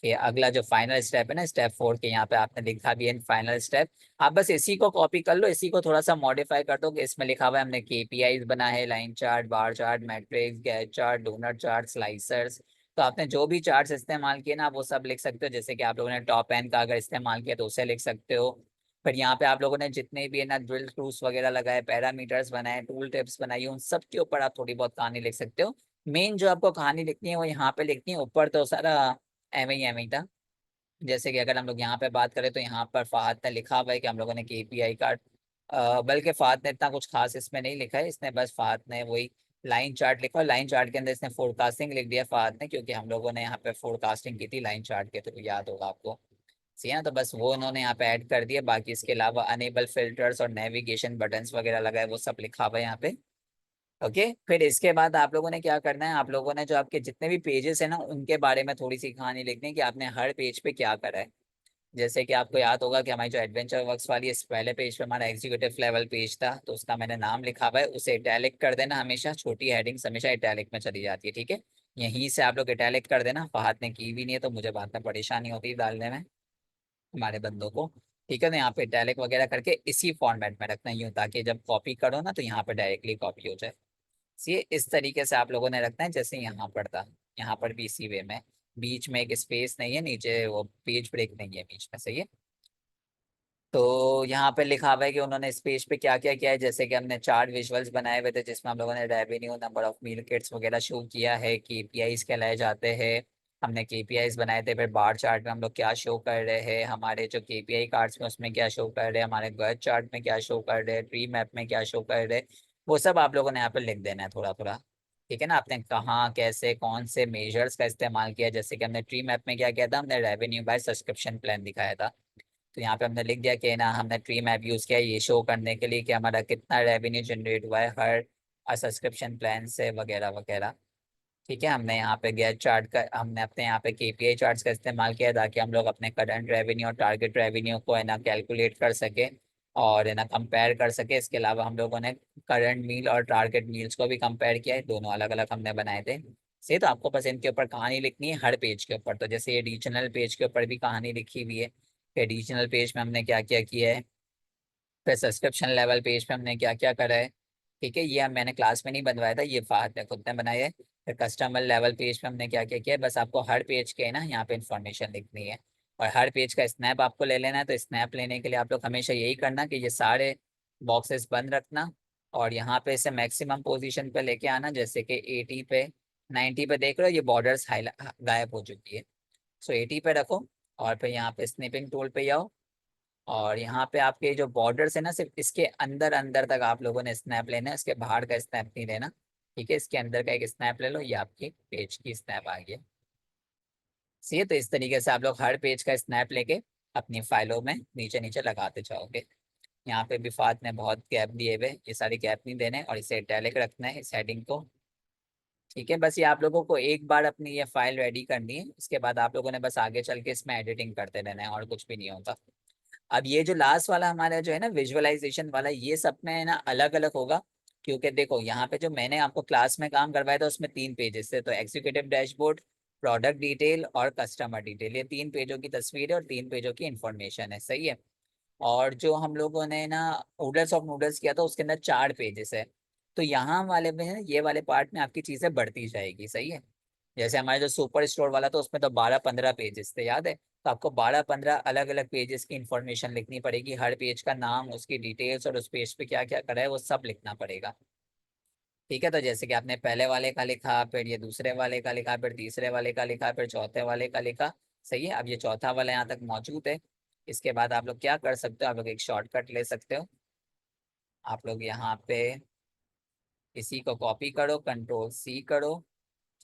कि अगला जो फाइनल स्टेप है ना, स्टेप 4 के यहाँ पे आपने लिखा भी है फाइनल स्टेप। आप बस इसी को कॉपी कर लो, इसी को थोड़ा सा मॉडिफाई कर दो कि इसमें लिखा हुआ है हमने केपीआईज बना है, line chart, bar chart, matrix, गैर चार्ट, डोनट चार्ट, स्लाइसर्स। तो आपने जो भी चार्ट्स इस्तेमाल किए ना वो सब लिख सकते हो। जैसे कि आप लोगों ने टॉप एन का अगर इस्तेमाल किया तो उसे लिख सकते हो। फिर यहाँ पे आप लोगों ने जितने भी है ना ड्रिल क्रूज वगैरह लगाए, पैरामीटर्स बनाए, टूल टिप्स बनाई, उन सब के ऊपर आप थोड़ी बहुत कहानी लिख सकते हो। मेन जो आपको कहानी लिखनी है वो यहाँ पे लिखनी है, ऊपर तो सारा एवं ही था। जैसे कि अगर हम लोग यहाँ पे बात करें तो यहाँ पर फहद ने लिखा हुआ है कि हम लोगों ने केपीआई का, बल्कि फहद ने इतना कुछ खास इसमें नहीं लिखा है, इसने बस फहद ने वही लाइन चार्ट लिखा, और लाइन चार्ट के अंदर इसने फोरकास्टिंग लिख दिया फहद ने, क्योंकि हम लोगों ने यहाँ पे फोरकास्टिंग की थी लाइन चार्ट के थ्रू, याद होगा आपको। सही है ना, तो बस वो उन्होंने यहाँ पे ऐड कर दिया। बाकी इसके अलावा अनेबल फिल्टर्स और नेविगेशन बटन्स वगैरह लगाए, वो सब लिखा हुआ है यहाँ पे। ओके, फिर इसके बाद आप लोगों ने क्या करना है, आप लोगों ने जो आपके जितने भी पेजेस है ना उनके बारे में थोड़ी सी कहानी लिखनी है कि आपने हर पेज पे क्या करा है। जैसे कि आपको याद होगा कि हमारी जो एडवेंचर वर्क्स वाली इस पहले पेज पे हमारा एग्जीक्यूटिव लेवल पेज था, तो उसका मैंने नाम लिखा हुआ है, उसे इटैलिक कर देना हमेशा, छोटी हेडिंग्स हमेशा इटैलिक में चली जाती है, ठीक है। यहीं से आप लोग इटैलिक कर देना, फहद ने की भी नहीं है तो मुझे बाद में परेशानी होती है डालने में हमारे बंदों को। ठीक है, तो यहाँ पे इटैलिक वगैरह करके इसी फॉर्मेट में रखना यूं, ताकि जब कॉपी करो ना तो यहाँ पे डायरेक्टली कॉपी हो जाए। ये इस तरीके से आप लोगों ने रखना है जैसे यहाँ पर था, यहाँ पर भी इसी वे में, बीच में एक स्पेस नहीं है, नीचे वो पेज ब्रेक नहीं है बीच में, सही है। तो यहाँ पे लिखा हुआ है कि उन्होंने इस पेज पे क्या क्या किया है, जैसे कि हमने 4 विजुअल्स बनाए हुए थे जिसमें हम लोगों ने revenue, number of meal kits वगैरह शो किया है, केपीआईज कहलाए जाते हैं। हमने केपीआईज बनाए थे, फिर बार चार्ट में हम लोग क्या शो कर रहे हैं, हमारे जो केपीआई कार्ड्स में उसमें क्या शो कर रहे हैं, हमारे गज चार्ट में क्या शो कर रहे हैं, ट्री मैप में क्या शो कर रहे हैं, वो सब आप लोगों ने यहाँ पे लिख देना है थोड़ा थोड़ा। ठीक है ना, आपने कहाँ कैसे कौन से मेजर्स का इस्तेमाल किया, जैसे कि हमने ट्री मैप में क्या किया था, हमने रेवेन्यू बाय सब्सक्रिप्शन प्लान दिखाया था। तो यहाँ पे हमने लिख दिया कि ना हमने ट्री मैप यूज किया ये शो करने के लिए कि हमारा कितना रेवेन्यू जनरेट हुआ है हर सब्सक्रिप्शन प्लान से, वगैरह वगैरह। ठीक है, हमने यहाँ पे गैट चार्ट का, हमने अपने यहाँ पे केपीआई चार्ट्स का इस्तेमाल किया ताकि हम लोग अपने करंट रेवेन्यू और टारगेट रेवेन्यू को है ना कैलकुलेट कर सके और है ना कंपेयर कर सके। इसके अलावा हम लोगों ने करंट मील और टारगेट मील्स को भी कंपेयर किया है, दोनों अलग अलग हमने बनाए थे। सही, तो आपको बस इनके ऊपर कहानी लिखनी है हर पेज के ऊपर। तो जैसे ये एडिशनल पेज के ऊपर भी कहानी लिखी हुई है, एडिशनल पेज में हमने क्या क्या किया है, फिर सब्सक्रिप्शन लेवल पेज पे हमने क्या क्या करा है। ठीक है, ये मैंने क्लास में नहीं बनवाया था, ये फाहद ने खुद ने बनाया है। फिर कस्टमर लेवल पेज पे हमने क्या क्या किया है, बस आपको हर पेज के ना यहाँ पे इंफॉर्मेशन लिखनी है। और हर पेज का स्नैप आपको ले लेना है, तो स्नैप लेने के लिए आप लोग हमेशा यही करना कि ये सारे बॉक्सेस बंद रखना और यहाँ पे इसे मैक्सिमम पोजीशन पे लेके आना, जैसे कि 80 पे 90 पे देख रहे हो ये बॉर्डर्स गायब हो चुकी है। सो 80 पे रखो और फिर यहाँ पे स्निपिंग टूल पे आओ, और यहाँ पे आपके जो बॉर्डर्स है ना सिर्फ इसके अंदर अंदर तक आप लोगों ने स्नैप लेना है, इसके बाहर का स्नैप नहीं लेना। ठीक है, इसके अंदर का एक स्नैप ले लो, ये आपकी पेज की स्नैप आ गई। सही है, तो इस तरीके से आप लोग हर पेज का स्नैप लेके अपनी फाइलों में नीचे नीचे लगाते जाओगे। यहाँ पे भी फात ने बहुत गैप दिए हुए, ये सारी गैप नहीं देने और इसे इटैलिक रखना है इस हेडिंग को। ठीक है, बस ये आप लोगों को एक बार अपनी ये फाइल रेडी करनी है, इसके बाद आप लोगों ने बस आगे चल के इसमें एडिटिंग करते रहना है और कुछ भी नहीं होता। अब ये जो लास्ट वाला हमारा जो है ना विजुअलाइजेशन वाला, ये सब में है ना अलग अलग होगा। क्योंकि देखो यहाँ पे जो मैंने आपको क्लास में काम करवाया था उसमें 3 पेजेस थे, तो एग्जीक्यूटिव डैशबोर्ड, प्रोडक्ट डिटेल और कस्टमर डिटेल, ये 3 पेजों की तस्वीर है और 3 पेजों की इंफॉर्मेशन है, सही है। और जो हम लोगों ने ना नूडल्स ऑफ नूडल्स किया था उसके अंदर 4 पेजेस है। तो यहाँ वाले में है ये वाले पार्ट में आपकी चीजें बढ़ती जाएगी, सही है। जैसे हमारे जो सुपर स्टोर वाला था उसमें तो 12-15 पेजेस थे, याद है। तो आपको 12-15 अलग अलग पेजेस की इंफॉर्मेशन लिखनी पड़ेगी, हर पेज का नाम, उसकी डिटेल्स और उस पेज पे क्या क्या करा है वो सब लिखना पड़ेगा। ठीक है, तो जैसे कि आपने पहले वाले का लिखा, फिर ये दूसरे वाले का लिखा, फिर तीसरे वाले का लिखा, फिर चौथे वाले का लिखा। सही है, अब ये चौथा वाला यहाँ तक मौजूद है। इसके बाद आप लोग क्या कर सकते हो, आप लोग एक शॉर्टकट ले सकते हो। आप लोग यहाँ पे इसी को कॉपी करो, कंट्रोल C करो।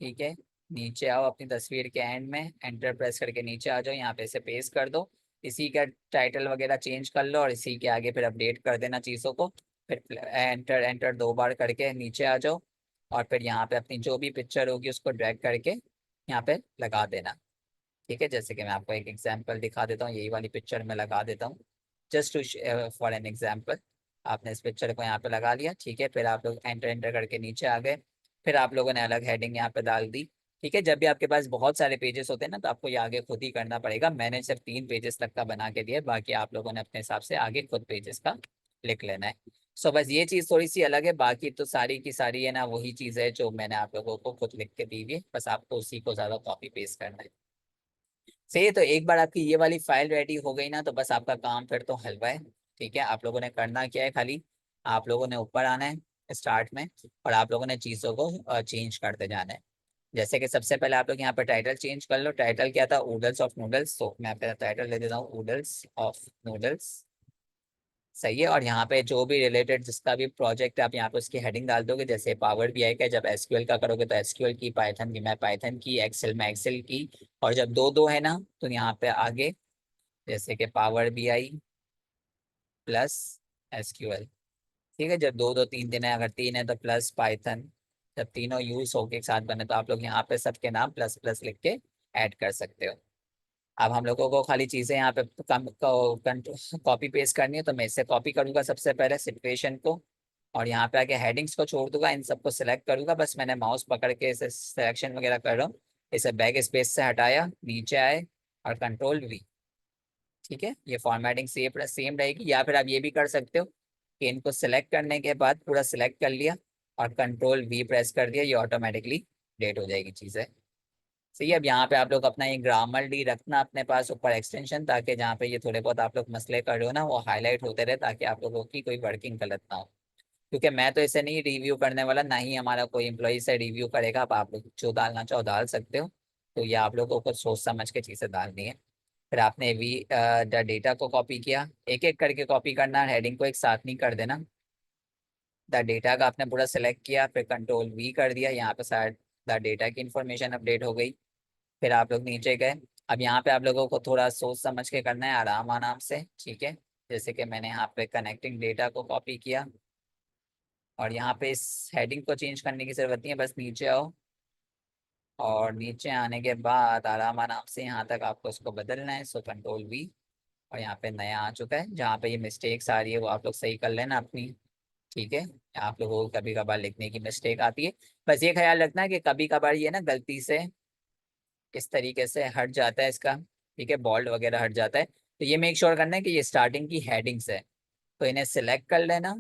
ठीक है, नीचे आओ अपनी तस्वीर के एंड में, एंटर प्रेस करके नीचे आ जाओ, यहाँ पे इसे पेस्ट कर दो। इसी का टाइटल वगैरह चेंज कर लो और इसी के आगे फिर अपडेट कर देना चीज़ों को। फिर एंटर एंटर 2 बार करके नीचे आ जाओ और फिर यहाँ पे अपनी जो भी पिक्चर होगी उसको ड्रैग करके यहाँ पे लगा देना। ठीक है, जैसे कि मैं आपको एक एग्जांपल दिखा देता हूँ, यही वाली पिक्चर में लगा देता हूँ, just to for an example. आपने इस पिक्चर को यहाँ पे लगा लिया, ठीक है, फिर आप लोग एंटर एंटर करके नीचे आ गए। फिर आप लोगों ने अलग हेडिंग यहाँ पे डाल दी। ठीक है, जब भी आपके पास बहुत सारे पेजेस होते हैं ना तो आपको ये आगे खुद ही करना पड़ेगा, मैंने सिर्फ 3 पेजेस तक का बना के दिया, बाकी आप लोगों ने अपने हिसाब से आगे खुद पेजेस का लिख लेना है। सो बस ये चीज़ थोड़ी सी अलग है, बाकी तो सारी की सारी है ना वही चीज़ है जो मैंने आप लोगों को खुद लिख के दी हुई है, बस आपको उसी को ज़्यादा कॉपी पेस्ट करना है। सही है, तो एक बार आपकी ये वाली फाइल रेडी हो गई ना तो बस आपका काम फिर तो हलवा है। ठीक है, आप लोगों ने करना क्या है, खाली आप लोगों ने ऊपर आना है स्टार्ट में और आप लोगों ने चीज़ों को चेंज करते जाना है। जैसे कि सबसे पहले आप लोग यहाँ पे टाइटल चेंज कर लो। टाइटल क्या था, नूडल्स ऑफ नूडल्स, तो मैं यहाँ पे टाइटल ले देता हूँ नूडल्स ऑफ नूडल्स। सही है। और यहाँ पे जो भी रिलेटेड जिसका भी प्रोजेक्ट है आप यहाँ पे उसकी हेडिंग डाल दोगे। जैसे पावर बीआई का जब एसक्यूएल का करोगे तो एसक्यूएल की, पाइथन की मैं पाइथन की, एक्सेल में एक्सेल की। और जब दो दो है ना तो यहाँ पे आगे जैसे कि पावर बीआई प्लस एसक्यूएल। ठीक है, जब दो दो तीन दिन है, अगर तीन है तो प्लस पाइथन। जब तीनों यूज होके एक साथ बने तो आप लोग यहाँ पे सबके नाम प्लस प्लस लिख के ऐड कर सकते हो। अब हम लोगों को खाली चीजें यहाँ पे कम कॉपी पेस्ट करनी है, तो मैं इससे कॉपी करूंगा सबसे पहले सिचुएशन को। और यहाँ पे आके हेडिंग्स को छोड़ दूंगा, इन सबको सिलेक्ट करूंगा। बस मैंने माउस पकड़ के इसे सिलेक्शन वगैरह कर रहा हूँ। इसे बैक स्पेस से हटाया, नीचे आए और कंट्रोल वी। ठीक है, ये फॉर्मेटिंग सेम रहेगी। या फिर आप ये भी कर सकते हो कि इनको सिलेक्ट करने के बाद पूरा सिलेक्ट कर लिया और कंट्रोल वी प्रेस कर दिया, ये ऑटोमेटिकली अपडेट हो जाएगी चीजें। सही है। अब यहाँ पे आप लोग अपना ये ग्रामर डी रखना अपने पास ऊपर एक्सटेंशन, ताकि जहाँ पे ये थोड़े बहुत आप लोग मसले कर रहे हो ना वो हाईलाइट होते रहे, ताकि आप लोगों की कोई वर्किंग गलत ना हो। क्योंकि मैं तो इसे नहीं रिव्यू करने वाला, ना ही हमारा कोई एम्प्लॉय से रिव्यू करेगा। अब आप लोग जो डालना चाहो डाल सकते हो। तो ये आप लोगों को सोच समझ के चीजें डालनी है। फिर आपने वी द डेटा को कॉपी किया, एक एक करके कॉपी करना, हेडिंग को एक साथ नहीं कर देना। द डेटा का आपने पूरा सेलेक्ट किया, फिर कंट्रोल वी कर दिया, यहाँ पे साइड द डेटा की इंफॉर्मेशन अपडेट हो गई। फिर आप लोग नीचे गए। अब यहाँ पे आप लोगों को थोड़ा सोच समझ के करना है, आराम आराम से। ठीक है, जैसे कि मैंने यहाँ पे कनेक्टिंग डेटा को कॉपी किया और यहाँ पे इस हेडिंग को चेंज करने की जरूरत नहीं है, बस नीचे आओ। और नीचे आने के बाद आराम आराम से यहाँ तक आपको इसको बदलना है, सो कंट्रोल वी। और यहाँ पे नया आ चुका है, जहाँ पे ये मिस्टेक्स आ रही है वो आप लोग सही कर लेना अपनी। ठीक है, आप लोगों को कभी कभार लिखने की मिस्टेक आती है, बस ये ख्याल रखना है कि कभी कभार ये ना गलती से इस तरीके से हट जाता है इसका। ठीक है, बॉल्ड वगैरह हट जाता है, तो ये मेक श्योर करना है कि ये स्टार्टिंग की हेडिंग्स है। तो इन्हें सिलेक्ट कर लेना।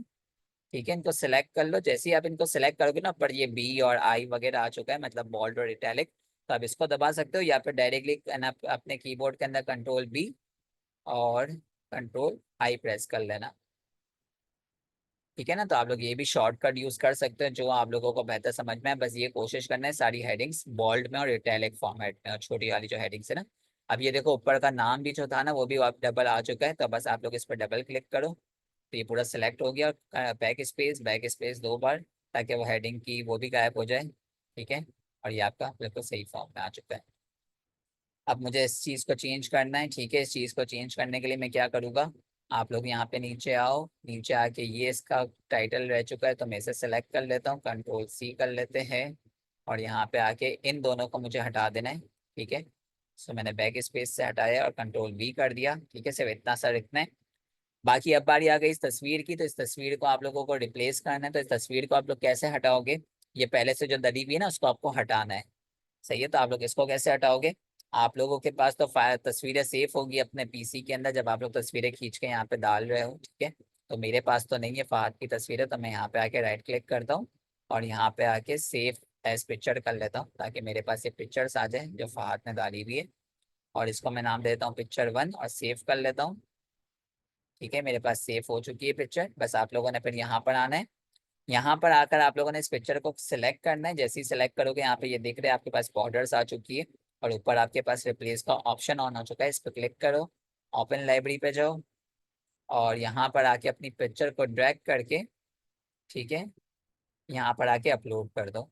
ठीक है, इनको सिलेक्ट कर लो। जैसे ही आप इनको सिलेक्ट करोगे ना, पर ये बी और आई वगैरह आ चुका है, मतलब बॉल्ड और इटैलिक। तो आप इसको दबा सकते हो या फिर डायरेक्टली अपने कीबोर्ड के अंदर कंट्रोल बी और कंट्रोल आई प्रेस कर लेना। ठीक है ना, तो आप लोग ये भी शॉर्टकट यूज कर सकते हो जो आप लोगों को बेहतर समझ में है। बस ये कोशिश करना है सारी हेडिंग्स बोल्ड में और इटैलिक फॉर्मेट में, और छोटी वाली जो हेडिंग्स है ना। अब ये देखो ऊपर का नाम भी जो था ना वो भी आप डबल आ चुका है, तो बस आप लोग इस पर डबल क्लिक करो तो ये पूरा सेलेक्ट हो गया। बैक स्पेस दो बार, ताकि वो हेडिंग की वो भी गायब हो जाए। ठीक है, और ये आपका बिल्कुल सही फॉर्म में आ चुका है। अब मुझे इस चीज़ को चेंज करना है। ठीक है, इस चीज़ को चेंज करने के लिए मैं क्या करूँगा, आप लोग यहाँ पे नीचे आओ। नीचे आके ये इसका टाइटल रह चुका है तो मैं इसे सेलेक्ट कर लेता हूँ, कंट्रोल सी कर लेते हैं। और यहाँ पे आके इन दोनों को मुझे हटा देना है। ठीक है, सो मैंने बैक स्पेस से हटाया और कंट्रोल वी कर दिया। ठीक है, सिर्फ इतना सा लिखना है। बाकी अब बारी आ गई इस तस्वीर की, तो इस तस्वीर को आप लोगों को रिप्लेस करना है। तो इस तस्वीर को आप लोग कैसे हटाओगे, ये पहले से जो दली हुई है ना उसको आपको हटाना है। सही है, तो आप लोग इसको कैसे हटाओगे। आप लोगों के पास तो फाइल तस्वीरें सेव होगी अपने पीसी के अंदर, जब आप लोग तस्वीरें खींच के यहाँ पे डाल रहे हो। ठीक है, तो मेरे पास तो नहीं है फहद की तस्वीरें, तो मैं यहाँ पे आके राइट क्लिक करता हूँ और यहाँ पे आके सेव एज पिक्चर कर लेता हूँ, ताकि मेरे पास ये पिक्चर्स आ जाए जो फहद ने डाली हुई है। और इसको मैं नाम देता हूँ पिक्चर 1 और सेव कर लेता हूँ। ठीक है, मेरे पास सेव हो चुकी है पिक्चर। बस आप लोगों ने फिर यहाँ पर आना है। यहाँ पर आकर आप लोगों ने इस पिक्चर को सिलेक्ट करना है। जैसे ही सिलेक्ट करोगे यहाँ पे ये दिख रहे हैं आपके पास बॉर्डर्स आ चुकी है, और ऊपर आपके पास रिप्लेस का ऑप्शन ऑन हो चुका है। इस पर क्लिक करो, ओपन लाइब्रेरी पे जाओ और यहाँ पर आके अपनी पिक्चर को ड्रैग करके, ठीक है, यहाँ पर आके अपलोड कर दो।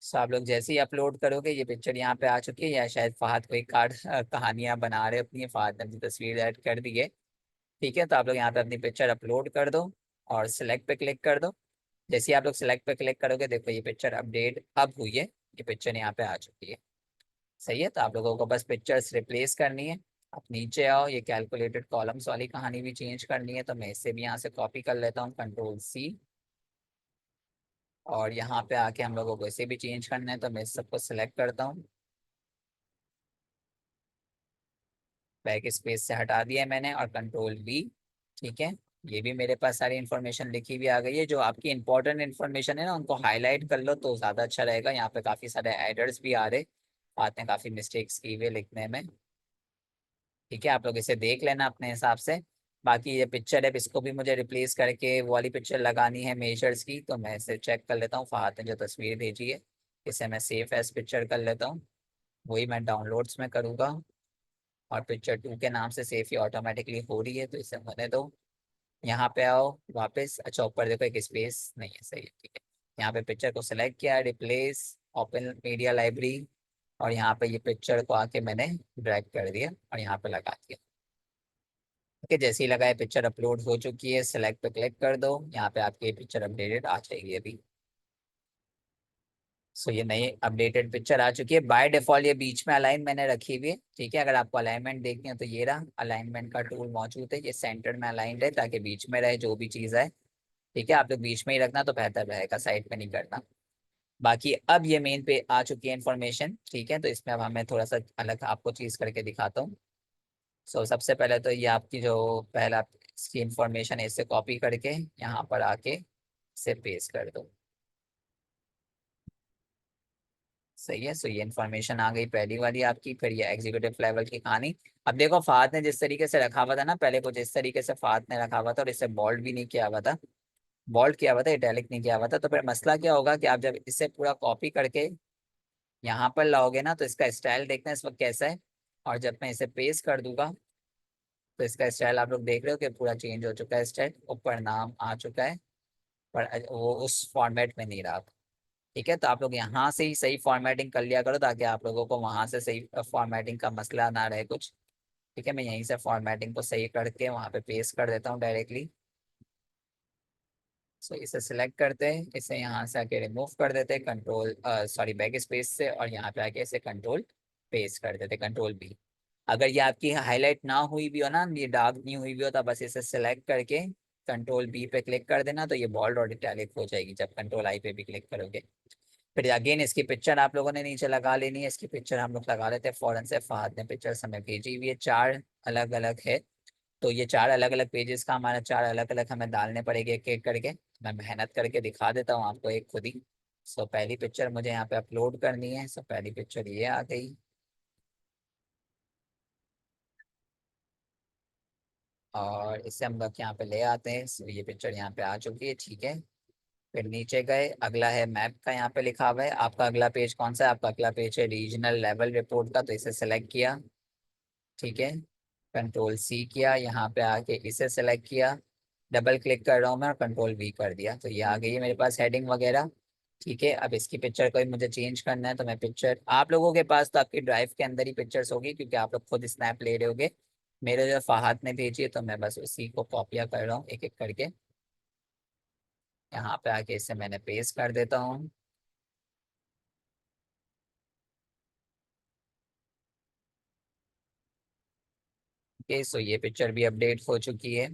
सो आप लोग जैसे ही अपलोड करोगे ये पिक्चर यहाँ पे आ चुकी है, या शायद फहद कोई कार्ड कहानियां बना रहे अपनी, फहद ने अपनी तस्वीर ऐड कर दी है। ठीक है, तो आप लोग यहाँ पे अपनी पिक्चर अपलोड कर दो और सिलेक्ट पे क्लिक कर दो। जैसे ही आप लोग सिलेक्ट पे क्लिक करोगे देखो ये पिक्चर अपडेट अब हुई है, ये पिक्चर यहाँ पे आ चुकी है। सही है, तो आप लोगों को बस पिक्चर्स रिप्लेस करनी है। आप नीचे आओ, ये कैलकुलेटेड कॉलम्स वाली कहानी भी चेंज करनी है, तो मैं इससे भी यहाँ से कॉपी कर लेता हूँ, कंट्रोल सी। और यहाँ पे आके हम लोगों को इसे भी चेंज करना है, तो मैं इस सबको सिलेक्ट करता हूँ, बैक स्पेस से हटा दिया है मैंने और कंट्रोल बी। ठीक है, ये भी मेरे पास सारी इन्फॉर्मेशन लिखी हुई आ गई है। जो आपकी इंपॉर्टेंट इन्फॉर्मेशन है ना उनको हाईलाइट कर लो तो ज़्यादा अच्छा रहेगा। यहाँ पे काफ़ी सारे एडर्स भी आ रहे, आते हैं काफ़ी मिस्टेक्स की हुए लिखने में। ठीक है, आप लोग इसे देख लेना अपने हिसाब से। बाकी ये पिक्चर है, इसको भी मुझे रिप्लेस करके वो वाली पिक्चर लगानी है मेजर्स की, तो मैं इसे चेक कर लेता हूँ। फहद ने जो तस्वीर भेजी है इसे मैं सेव एज पिक्चर कर लेता हूँ, वही मैं डाउनलोड्स में करूँगा, और पिक्चर 2 के नाम से सेव ही ऑटोमेटिकली हो रही है, तो इसे होने दो। यहाँ पे आओ वापस, अच्छा ऊपर देखो एक स्पेस नहीं है, सही है, ठीक है। यहाँ पे पिक्चर को सिलेक्ट किया, रिप्लेस ओपन मीडिया लाइब्रेरी, और यहाँ पे ये पिक्चर को आके मैंने ड्रैग कर दिया और यहाँ पे लगा दिया। ओके, जैसे ही लगाए पिक्चर अपलोड हो चुकी है, सिलेक्ट पे क्लिक कर दो, यहाँ पे आपकी पिक्चर अपडेटेड आ जाएगी अभी। सो ये नई अपडेटेड पिक्चर आ चुकी है। बाय डिफॉल्ट ये बीच में अलाइन मैंने रखी हुई है, ठीक है। अगर आपको अलाइनमेंट देखनी है तो ये रहा, अलाइनमेंट का टूल मौजूद है, ये सेंटर में अलाइंड है ताकि बीच में रहे जो भी चीज़ है, ठीक है। आप लोग बीच में ही रखना तो बेहतर रहेगा, साइड पे नहीं करना। बाकी अब ये मेन पे आ चुकी है इन्फॉर्मेशन, ठीक है। तो इसमें अब हमें थोड़ा सा अलग आपको चीज़ करके दिखाता हूँ। सो सबसे पहले तो ये आपकी जो पहला इसकी इंफॉर्मेशन है, इसे कॉपी करके यहाँ पर आके इसे पेस्ट कर दो, सही है। सो ये इन्फॉर्मेशन आ गई पहली वाली आपकी। फिर ये एग्जीक्यूटिव लेवल की कहानी। अब देखो फहद ने जिस तरीके से रखा हुआ था ना पहले, कुछ इस तरीके से फहद ने रखा हुआ था, और इसे बोल्ड भी नहीं किया हुआ था, बोल्ड किया हुआ था, इटैलिक नहीं किया हुआ था। तो फिर मसला क्या होगा कि आप जब इसे पूरा कॉपी करके यहाँ पर लाओगे ना, तो इसका स्टाइल देखना इस वक्त कैसा है। और जब मैं इसे पेस्ट कर दूंगा तो इसका स्टाइल आप लोग देख रहे हो कि पूरा चेंज हो चुका है, स्टाइल ऊपर नाम आ चुका है, पर वो उस फॉर्मेट में नहीं रहा, ठीक है। तो आप लोग यहाँ से ही सही फॉर्मेटिंग कर लिया करो ताकि आप लोगों को वहां से सही फॉर्मेटिंग का मसला ना रहे कुछ, ठीक है। मैं यहीं से फॉर्मेटिंग को सही करके वहां पे पेस्ट कर देता हूँ डायरेक्टली। सो इसे सिलेक्ट करते हैं, इसे यहाँ से आके रिमूव कर देते हैं कंट्रोल सॉरी बैक स्पेस से, और यहाँ पे आके इसे कंट्रोल पेस्ट कर देते हैं, कंट्रोल बी। अगर ये आपकी हाईलाइट ना हुई भी हो ना, ये डार्क नहीं हुई भी हो, तो बस इसे सिलेक्ट करके कंट्रोल बी पे क्लिक कर देना, तो ये बोल्ड और इटैलिक हो जाएगी जब कंट्रोल आई पे भी क्लिक करोगे। फिर अगेन इसकी पिक्चर आप लोगों ने नीचे लगा लेनी है, इसकी पिक्चर हम लोग लगा लेते हैं फौरन से। फहद ने पिक्चर हमें भेजी हुई है, 4 अलग अलग है। तो ये 4 अलग अलग पेजेस का हमारा 4 अलग अलग हमें डालने पड़ेंगे एक एक करके। मैं मेहनत करके दिखा देता हूँ आपको एक खुद ही। सो पहली पिक्चर मुझे यहाँ पे अपलोड करनी है। सो पहली पिक्चर ये आ गई, और इससे हम लोग यहाँ पे ले आते हैं। सो ये पिक्चर यहाँ पे आ चुकी है, ठीक है। फिर नीचे गए, अगला है मैप का, यहाँ पे लिखा हुआ है आपका अगला पेज कौन सा है। आपका अगला पेज है रीजनल लेवल रिपोर्ट का, तो इसे सेलेक्ट किया, ठीक है। कंट्रोल सी किया, यहाँ पे आके इसे सेलेक्ट किया, डबल क्लिक कर रहा हूँ मैं और कंट्रोल वी कर दिया, तो ये आ गई है मेरे पास हेडिंग वगैरह, ठीक है। अब इसकी पिक्चर को ही मुझे चेंज करना है, तो मैं पिक्चर आप लोगों के पास तो आपकी ड्राइव के अंदर ही पिक्चर्स होगी क्योंकि आप लोग खुद स्नैप ले रहे होगे। मेरे जो फहद ने भेजी है तो मैं बस उसी को कॉपिया कर रहा हूँ एक एक करके। यहाँ पे आके इसे मैंने पेस्ट कर देता हूँ। ओके, सो ये पिक्चर भी अपडेट हो चुकी है।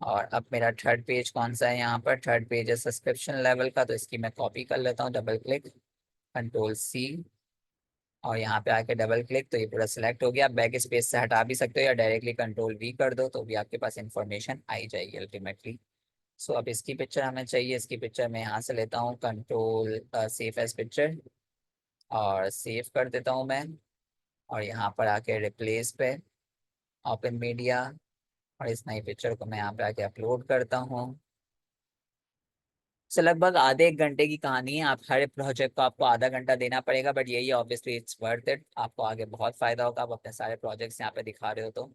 और अब मेरा थर्ड पेज कौन सा है, यहाँ पर थर्ड पेज है सब्सक्रिप्शन लेवल का, तो इसकी मैं कॉपी कर लेता हूँ, डबल क्लिक, कंट्रोल सी, और यहाँ पे आके डबल क्लिक, तो ये पूरा सिलेक्ट हो गया। आप बैक स्पेस से हटा भी सकते हो या डायरेक्टली कंट्रोल वी कर दो, तो भी आपके पास इंफॉर्मेशन आई जाएगी अल्टीमेटली। सो अब इसकी पिक्चर हमें चाहिए, इसकी पिक्चर मैं यहाँ से लेता हूँ, कंट्रोल सेव एज पिक्चर, और सेव कर देता हूँ मैं। और यहाँ पर आके रिप्लेस पे ओपन मीडिया, और इस नई पिक्चर को मैं यहाँ पे आके अपलोड करता हूँ। सो लगभग आधे एक घंटे की कहानी है। आप हर प्रोजेक्ट को आपको आधा घंटा देना पड़ेगा, बट यही ऑब्वियसली इट्स वर्थ इट, आपको आगे बहुत फायदा होगा। आप अपने सारे प्रोजेक्ट्स यहाँ पे दिखा रहे हो तो।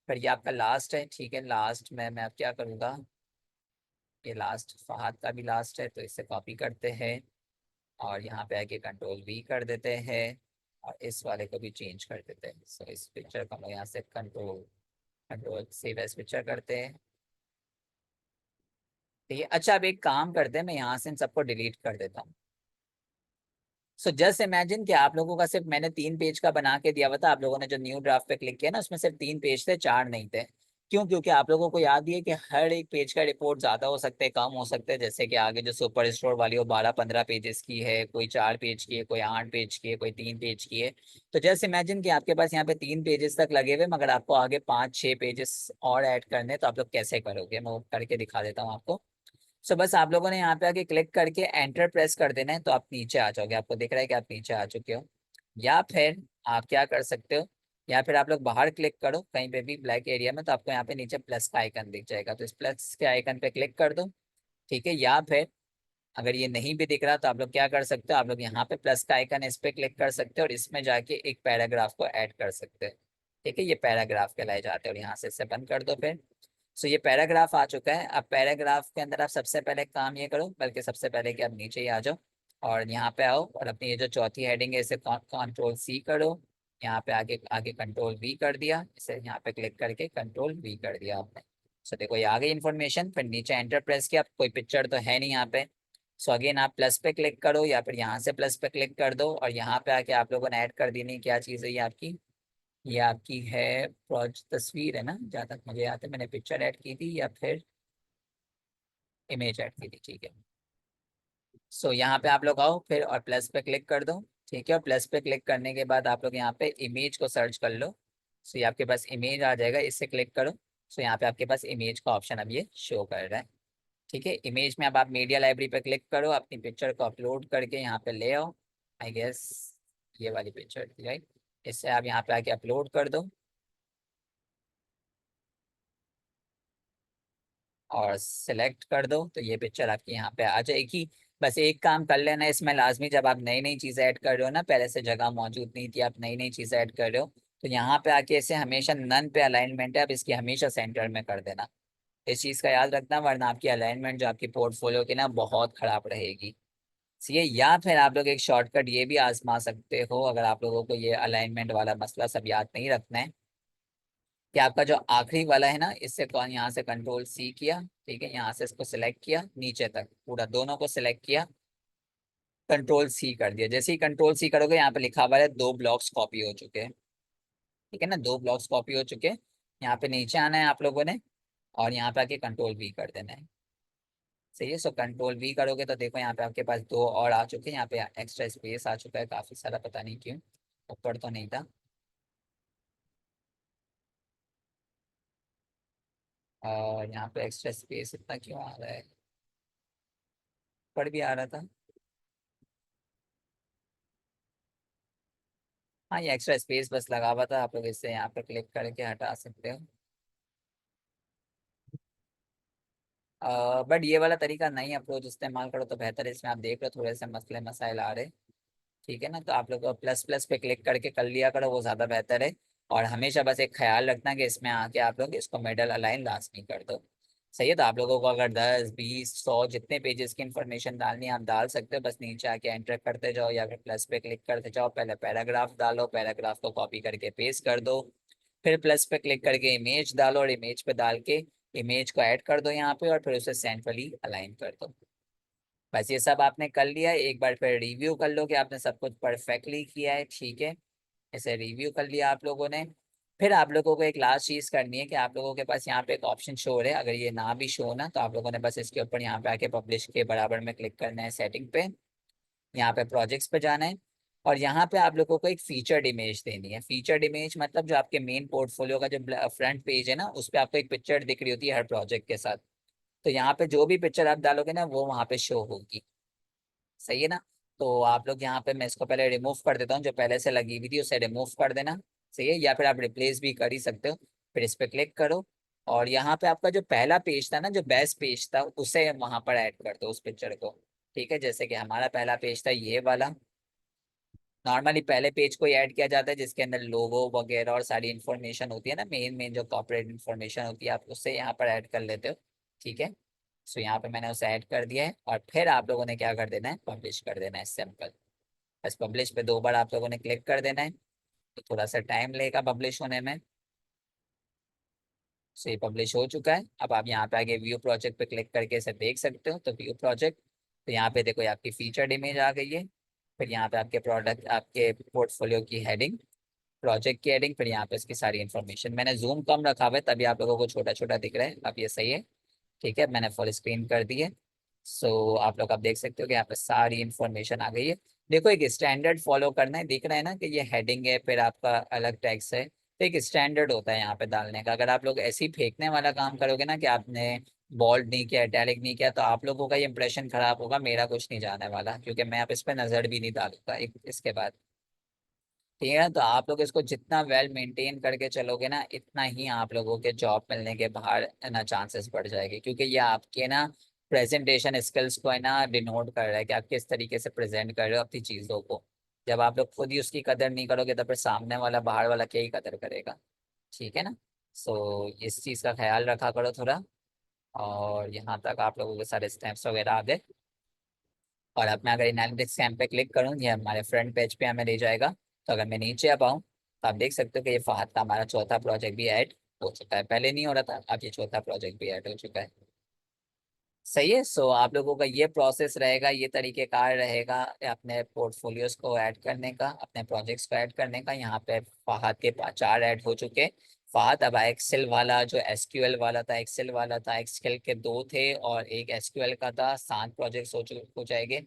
फिर ये आपका लास्ट है, ठीक है। लास्ट में मैं अब क्या करूँगा, ये लास्ट फहद का भी लास्ट है, तो इसे कॉपी करते हैं और यहाँ पे आके कंट्रोल वी कर देते हैं, और इस वाले को भी चेंज कर देते हैं। सो इस पिक्चर को हम यहाँ से control control save as picture करते हैं, ठीक है। अच्छा, अब एक काम करते हैं, मैं यहाँ से इन सबको डिलीट कर देता हूँ। सो जस्ट इमेजिन कि आप लोगों का सिर्फ मैंने 3 पेज का बना के दिया हुआ था, आप लोगों ने जो न्यू ड्राफ्ट पे क्लिक किया ना, उसमें सिर्फ 3 पेज थे, 4 नहीं थे। क्यों? क्योंकि आप लोगों को याद ही है कि हर एक पेज का रिपोर्ट ज्यादा हो सकते हैं, कम हो सकते हैं। जैसे कि आगे जो सुपर स्टोर वाली वो 12-15 पेजेस की है, कोई 4 पेज की है, कोई 8 पेज की है, कोई 3 पेज की है। तो जस्ट इमेजिन कि आपके पास यहाँ पे 3 पेजेस तक लगे हुए, मगर आपको आगे 5-6 पेजेस और ऐड करने, तो आप लोग कैसे करोगे, मैं वो करके दिखा देता हूँ आपको। सो बस आप लोगों ने यहाँ पे आके क्लिक करके एंटर प्रेस कर देना है, तो आप नीचे आ जाओगे, आपको दिख रहा है कि आप नीचे आ चुके हो। या फिर आप क्या कर सकते हो, या फिर आप लोग बाहर क्लिक करो कहीं पे भी ब्लैक एरिया में, तो आपको यहाँ पे नीचे प्लस का आइकन दिख जाएगा, तो इस प्लस के आइकन पे क्लिक कर दो, ठीक है। या फिर अगर ये नहीं भी दिख रहा तो आप लोग क्या कर सकते हो, आप लोग यहाँ पे प्लस का आइकन इस पे क्लिक कर सकते हो और इसमें जाके एक पैराग्राफ को ऐड कर सकते हो। ठीक है, ये पैराग्राफ कहलाए जाते हैं और यहाँ से इसे बंद कर दो फिर। सो ये पैराग्राफ आ चुका है। अब पैराग्राफ के अंदर आप सबसे पहले काम ये करो, बल्कि सबसे पहले कि आप नीचे ही आ जाओ और यहाँ पे आओ और अपनी ये जो चौथी हेडिंग है इसे कंट्रोल सी करो। यहाँ पे आगे आगे कंट्रोल वी कर दिया, इसे यहाँ पे क्लिक करके कंट्रोल वी कर दिया आपने। सो देखो ये आ गई इन्फॉर्मेशन। फिर नीचे एंटर प्रेस किया, कोई पिक्चर तो है नहीं यहाँ पे। सो अगेन आप प्लस पे क्लिक करो या फिर यहाँ से प्लस पे क्लिक कर दो और यहाँ पे आके आप लोगों ने ऐड कर देनी क्या चीज़ है ये आपकी। ये आपकी है प्रोजेक्ट तस्वीर है ना, जहाँ तक मुझे याद है मैंने पिक्चर ऐड की थी या फिर इमेज ऐड की थी। ठीक है, सो यहाँ पे आप लोग आओ फिर और प्लस पे क्लिक कर दो। ठीक है, और प्लस पे क्लिक करने के बाद आप लोग यहाँ पे इमेज को सर्च कर लो। सो ये आपके पास इमेज आ जाएगा, इससे क्लिक करो। सो यहाँ पे आपके पास इमेज का ऑप्शन अब ये शो कर रहा है। ठीक है, इमेज में अब आप मीडिया लाइब्रेरी पे क्लिक करो, अपनी पिक्चर को अपलोड करके यहाँ पे ले आओ। आई गेस ये वाली पिक्चर थी राइट, इससे आप यहाँ पे आके अपलोड कर दो और सिलेक्ट कर दो तो ये पिक्चर आपकी यहाँ पे आ जाएगी। बस एक काम कर लेना इसमें लाजमी, जब आप नई नई चीज़ें ऐड कर रहे हो ना, पहले से जगह मौजूद नहीं थी, आप नई नई चीज़ें ऐड कर रहे हो, तो यहाँ पे आके इसे हमेशा नन पे अलाइनमेंट है, आप इसकी हमेशा सेंटर में कर देना। इस चीज़ का याद रखना, वरना आपकी अलाइनमेंट जो आपकी पोर्टफोलियो की ना बहुत खराब रहेगी। ये या फिर आप लोग एक शॉर्टकट ये भी आजमा सकते हो, अगर आप लोगों को ये अलाइनमेंट वाला मसला सब याद नहीं रखना है, कि आपका जो आखिरी वाला है ना, इससे कौन यहाँ से कंट्रोल सी किया। ठीक है, यहाँ से इसको सिलेक्ट किया नीचे तक पूरा दोनों को सिलेक्ट किया, कंट्रोल सी कर दिया। जैसे ही कंट्रोल सी करोगे यहाँ पे लिखा हुआ है 2 ब्लॉक्स कॉपी हो चुके हैं। ठीक है ना, 2 ब्लॉक्स कॉपी हो चुके हैं। यहाँ पे नीचे आना है आप लोगों ने और यहाँ पे आके कंट्रोल वी कर देना है। सही है, सो कंट्रोल वी करोगे तो देखो यहाँ पे आपके पास 2 और आ चुके हैं, यहाँ पे एक्स्ट्रा स्पेस आ चुका है काफी सारा, पता नहीं क्यों ऊपर तो नहीं था। और यहाँ पे एक्स्ट्रा स्पेस इतना क्यों आ रहा है, ऊपर भी आ रहा था। हाँ, ये एक्स्ट्रा स्पेस बस लगा हुआ था, आप लोग इससे यहाँ पे क्लिक करके हटा सकते हो। बट ये वाला तरीका नहीं अप्रोच इस्तेमाल करो तो बेहतर है, इसमें आप देख रहे हो थोड़े से मसले मसाइल आ रहे। ठीक है ना, तो आप लोग प्लस प्लस पे क्लिक करके कर लिया करो, वो ज़्यादा बेहतर है। और हमेशा बस एक ख्याल रखना कि इसमें आके आप लोग इसको मिडल अलाइन लाजमी कर दो। सही है, तो आप लोगों को अगर 10 20 100 जितने पेजेस की इंफॉर्मेशन डालनी है आप डाल सकते हो, बस नीचे आके एंटर करते जाओ या फिर प्लस पे क्लिक करते जाओ। पहले पैराग्राफ डालो, पैराग्राफ को कॉपी करके पेस्ट कर दो, फिर प्लस पे क्लिक करके इमेज डालो और इमेज पे डाल के इमेज को ऐड कर दो यहाँ पे और फिर उसे सेंट्रली अलाइन कर दो। बस ये सब आपने कर लिया है, एक बार फिर रिव्यू कर लो कि आपने सब कुछ परफेक्टली किया है। ठीक है, इसे रिव्यू कर लिया आप लोगों ने। फिर आप लोगों को एक लास्ट चीज करनी है कि आप लोगों के पास यहाँ पे एक ऑप्शन शो हो रहा है, अगर ये ना भी शो ना तो आप लोगों ने बस इसके ऊपर यहाँ पे आके पब्लिश के बराबर में क्लिक करना है सेटिंग पे, यहाँ पे प्रोजेक्ट्स पे जाना है और यहाँ पे आप लोगों को एक फीचर्ड इमेज देनी है। फीचर्ड इमेज मतलब जो आपके मेन पोर्टफोलियो का जो फ्रंट पेज है ना, उस पर आपको एक पिक्चर दिख रही होती है हर प्रोजेक्ट के साथ। तो यहाँ पे जो भी पिक्चर आप डालोगे ना वो वहाँ पे शो होगी। सही है ना, तो आप लोग यहाँ पे, मैं इसको पहले रिमूव कर देता हूँ, जो पहले से लगी हुई थी उसे रिमूव कर देना। सही है, या फिर आप रिप्लेस भी कर ही सकते हो। फिर इस पे क्लिक करो और यहाँ पे आपका जो पहला पेज था ना, जो बेस्ट पेज था, उसे वहां पर ऐड कर दो उस पिक्चर को। ठीक है, जैसे कि हमारा पहला पेज था ये वाला। नॉर्मली पहले पेज को ऐड किया जाता है जिसके अंदर लोगो वगैरह और सारी इन्फॉर्मेशन होती है ना, मेन मेन जो कॉर्पोरेट इन्फॉर्मेशन होती है, आप उससे यहाँ पर ऐड कर लेते हो। ठीक है, सो यहाँ पे मैंने उसे ऐड कर दिया है और फिर आप लोगों ने क्या कर देना है, पब्लिश कर देना है, सिंपल। बस पब्लिश पे 2 बार आप लोगों ने क्लिक कर देना है, तो थोड़ा सा टाइम लगेगा पब्लिश होने में। सो ये पब्लिश हो चुका है। अब आप यहाँ पे आगे व्यू प्रोजेक्ट पे क्लिक करके इसे देख सकते हो, तो व्यू प्रोजेक्ट, तो यहाँ पे देखो ये आपकी फीचर्ड इमेज आ गई है। फिर यहाँ पे आपके प्रोडक्ट, आपके पोर्टफोलियो की हेडिंग, प्रोजेक्ट की हेडिंग, फिर यहाँ पे इसकी सारी इन्फॉर्मेशन। मैंने जूम कम रखा हुआ है तभी आप लोगों को छोटा छोटा दिख रहा है, अब ये सही है। ठीक है, मैंने फुल स्क्रीन कर दी है। सो आप लोग आप देख सकते हो कि यहाँ पे सारी इन्फॉर्मेशन आ गई है। देखो एक स्टैंडर्ड फॉलो करना है, दिख रहा है ना कि ये हेडिंग है फिर आपका अलग टैक्स है, तो एक स्टैंडर्ड होता है यहाँ पे डालने का। अगर आप लोग ऐसे ही फेंकने वाला काम करोगे ना कि आपने बोल्ड नहीं किया, इटैलिक नहीं किया, तो आप लोगों का ये इंप्रेशन खराब होगा, मेरा कुछ नहीं जाने वाला, क्योंकि मैं आप इस पर नजर भी नहीं डालूंगा इसके बाद। ठीक है, तो आप लोग इसको जितना वेल मेंटेन करके चलोगे ना, इतना ही आप लोगों के जॉब मिलने के बाहर ना चांसेस बढ़ जाएंगे, क्योंकि ये आपके ना प्रेजेंटेशन स्किल्स को है ना डिनोट कर रहा है कि आप किस तरीके से प्रेजेंट कर रहे हो अपनी चीजों को। जब आप लोग खुद ही उसकी कदर नहीं करोगे तो फिर सामने वाला बाहर वाला क्या ही कदर करेगा। ठीक है ना। सो इस चीज का ख्याल रखा करो थोड़ा। और यहाँ तक आप लोगों के सारे स्टेप्स वगैरह आ गए। और अब मैं अगर एनालिटिक्स कैम्प पे क्लिक करूँ, ये हमारे फ्रंट पेज पे हमें ले जाएगा। तो अगर मैं नीचे आ पाऊँ तो आप देख सकते हो कि ये फहद का हमारा चौथा प्रोजेक्ट भी ऐड हो चुका है। पहले नहीं हो रहा था, अब ये चौथा प्रोजेक्ट भी ऐड हो चुका है। सही है। सो आप लोगों का ये प्रोसेस रहेगा, ये तरीकेकार रहेगा अपने पोर्टफोलियोज को ऐड करने का, अपने प्रोजेक्ट्स को ऐड करने का। यहाँ पे फहद के 4 ऐड हो चुके। फहद अब एक्सेल वाला, जो एसक्यूएल वाला था, एक्सेल वाला था, एक्सेल के 2 थे और एक एसक्यूएल का था, 7 प्रोजेक्ट्स हो जाएंगे।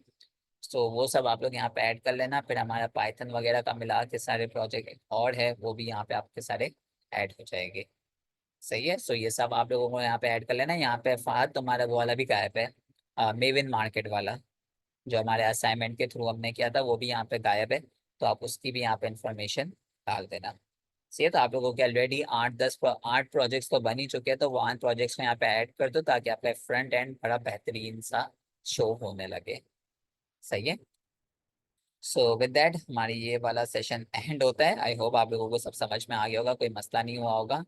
तो वो सब आप लोग यहाँ पे ऐड कर लेना। फिर हमारा पाइथन वगैरह का मिला के सारे प्रोजेक्ट और है वो भी यहाँ पे आपके सारे ऐड हो जाएंगे। सही है। सो ये सब आप लोगों को यहाँ पे ऐड कर लेना। यहाँ पे फहद तुम्हारा वो वाला भी गायब है, मेविन मार्केट वाला, जो हमारे असाइनमेंट के थ्रू हमने किया था, वो भी यहाँ पे गायब है। तो आप उसकी भी यहाँ पे इंफॉर्मेशन डाल देना। सही है। तो आप लोगों के ऑलरेडी 8 प्रोजेक्ट्स तो बन ही चुके हैं, तो वो 8 प्रोजेक्ट्स को यहाँ पे ऐड कर दो ताकि आपका फ्रंट एंड बड़ा बेहतरीन सा शो होने लगे। सही है। सो विद दैट हमारी ये वाला सेशन एंड होता है। आई होप आप लोगों को सब समझ में आ गया होगा, कोई मसला नहीं हुआ होगा।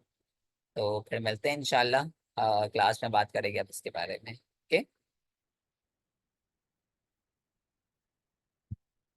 तो फिर मिलते हैं इंशाल्लाह, क्लास में बात करेंगे अब इसके बारे में। ओके।